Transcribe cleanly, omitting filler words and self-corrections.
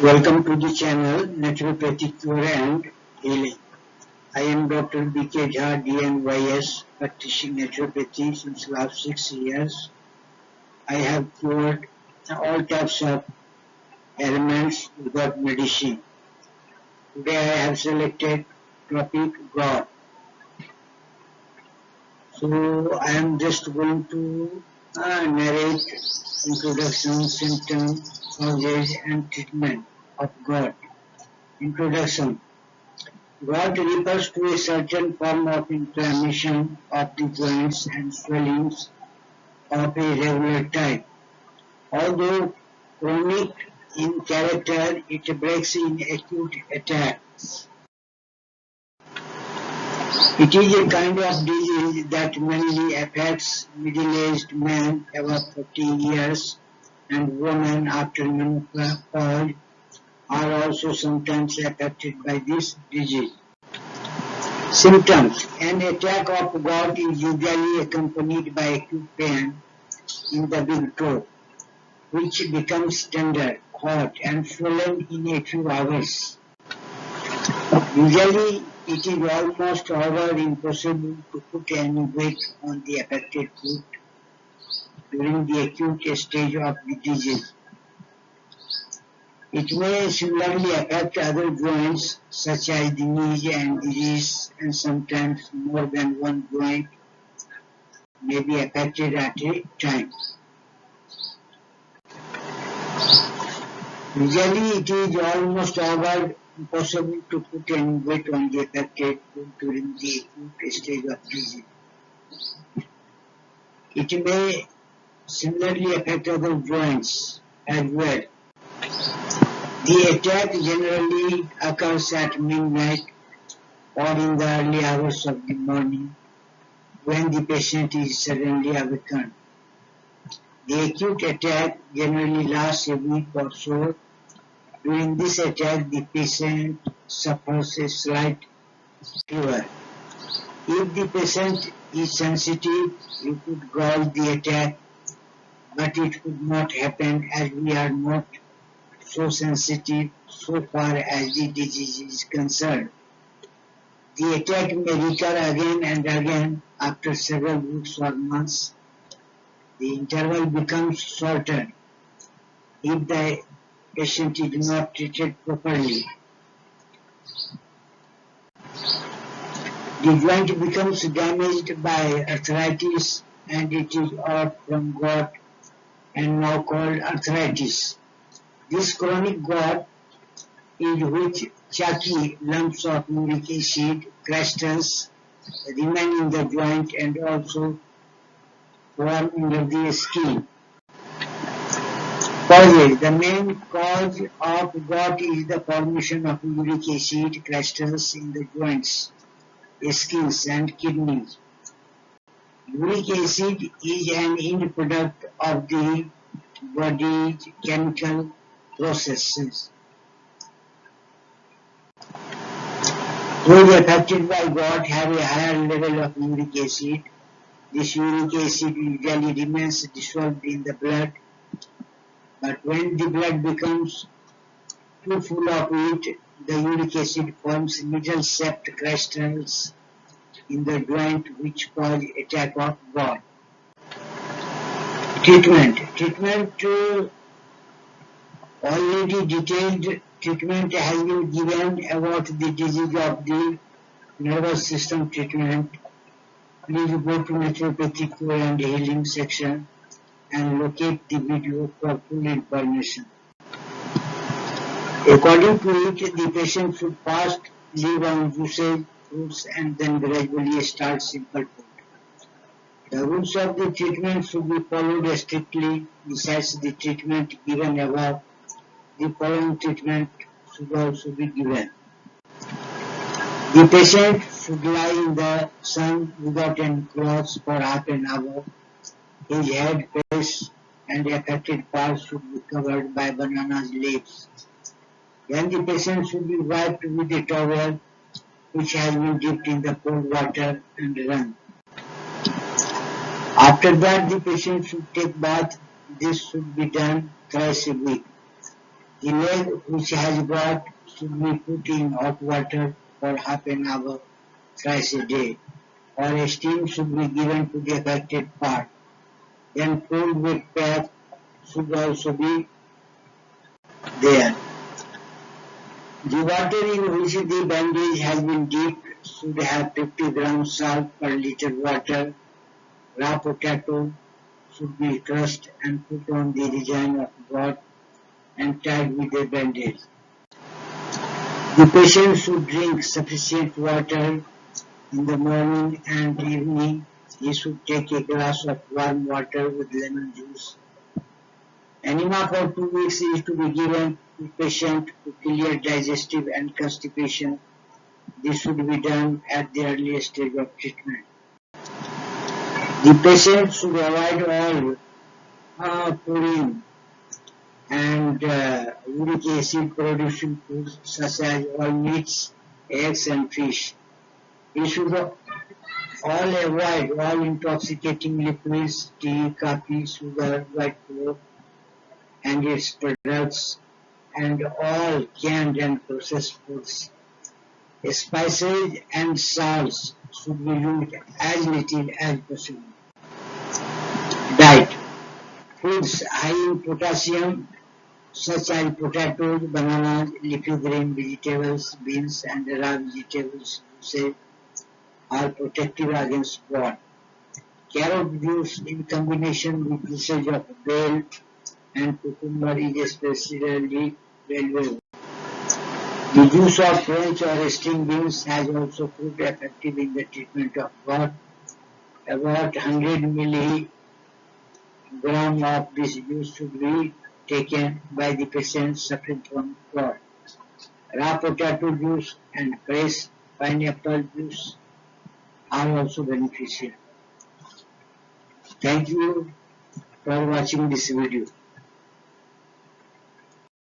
Welcome to the channel Naturopathy Cure and Healing. I am Dr. B.K. Jha, DNYS, practicing naturopathy since last 6 years. I have cured all types of ailments without medicine. Today I have selected topic Gout. So I am just going to narrate introduction, symptoms, causes and treatment of gout. Introduction. Gout refers to a certain form of inflammation of the joints and swellings of a regular type. Although chronic in character, it breaks in acute attacks. It is a kind of disease that mainly affects middle-aged men above 40 years and women after menopause are also sometimes affected by this disease. Symptoms. An attack of gout is usually accompanied by acute pain in the big toe, which becomes tender, hot, and swollen in a few hours. Usually, it is almost over impossible to put any weight on the affected foot during the acute stage of the disease. It may similarly affect other joints such as the knees and the wrists, and sometimes more than one joint may be affected at a time. Usually it is almost over impossible to put any weight on the affected foot during the acute stage of disease. It may similarly affect other joints as well. The attack generally occurs at midnight or in the early hours of the morning when the patient is suddenly awakened. The acute attack generally lasts a week or so. During this attack, the patient suffers a slight fever. If the patient is sensitive, you could gauge the attack, but it could not happen as we are not so sensitive so far as the disease is concerned. The attack may recur again and again after several weeks or months. The interval becomes shorter if the patient is not treated properly. The joint becomes damaged by arthritis and it is off from gout and now called arthritis. This chronic gout is which chalky lumps of uric acid crystals remain in the joint and also form under the skin. Causes. The main cause of gout is the formation of uric acid crystals in the joints, skins and kidneys. Uric acid is an end product of the body's chemical processes. Those affected by gout have a higher level of uric acid. This uric acid usually remains dissolved in the blood, but when the blood becomes too full of it, the uric acid forms needle-shaped crystals in the joint which cause attack of gout. Treatment. Already detailed treatment has been given about the disease of the nervous system treatment. Please go to Naturopathy Cure and Healing section and locate the video for full information. According to it, the patient should first live on juices, fruits and then gradually start simple food. The rules of the treatment should be followed strictly. Besides the treatment given above, the following treatment should also be given. The patient should lie in the sun without any clothes for half an hour. His head, face and affected parts should be covered by banana leaves. Then the patient should be wiped with a towel which has been dipped in the cold water and run. After that, the patient should take bath. This should be done thrice a week. The leg which has gout should be put in hot water for half an hour thrice a day, or a steam should be given to the affected part. Then cold wet bath should also be there. The water in which the bandage has been dipped should have 50 grams salt per liter water. Raw potato should be crushed and put on the region of gout and tied with a bandage. The patient should drink sufficient water in the morning and evening. He should take a glass of warm water with lemon juice. Enema for 2 weeks is to be given to patient to clear digestive and constipation. This should be done at the earliest stage of treatment. The patient should avoid all purine and uric acid producing foods such as all meats, eggs and fish. He should all avoid all intoxicating liquids, tea, coffee, sugar, white cloth and its products, and all canned and processed foods. Spices and salts should be used as little as possible. Diet. Foods high in potassium such as potatoes, bananas, leafy green vegetables, beans and raw vegetables are protective against gout. Carrot juice in combination with usage of bale and cucumber is especially valuable. The juice of French or string beans has also proved effective in the treatment of gout. About 100 milligrams of this juice should be taken by the patient suffering from gout. Raw potato juice and fresh pineapple juice are also beneficial. Thank you for watching this video.